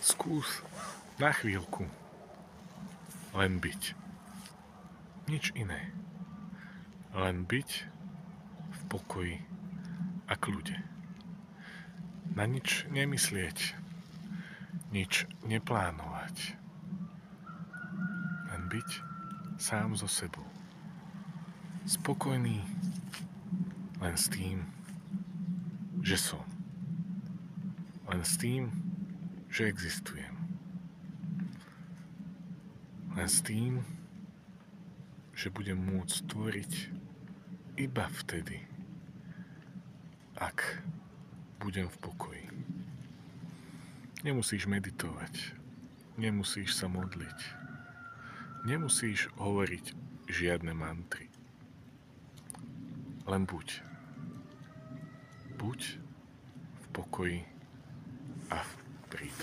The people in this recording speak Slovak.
Skús na chvíľku len byť. Nič iné. Len byť v pokoji a kľude. Na nič nemyslieť. Nič neplánovať. Len byť sám so sebou. Spokojný len s tým, že som. Len s tým, že existujem. Len s tým, že budem môcť tvoriť iba vtedy, ak budem v pokoji. Nemusíš meditovať, nemusíš sa modliť, nemusíš hovoriť žiadne mantry. Len buď. Buď v pokoji a v prítomnosti.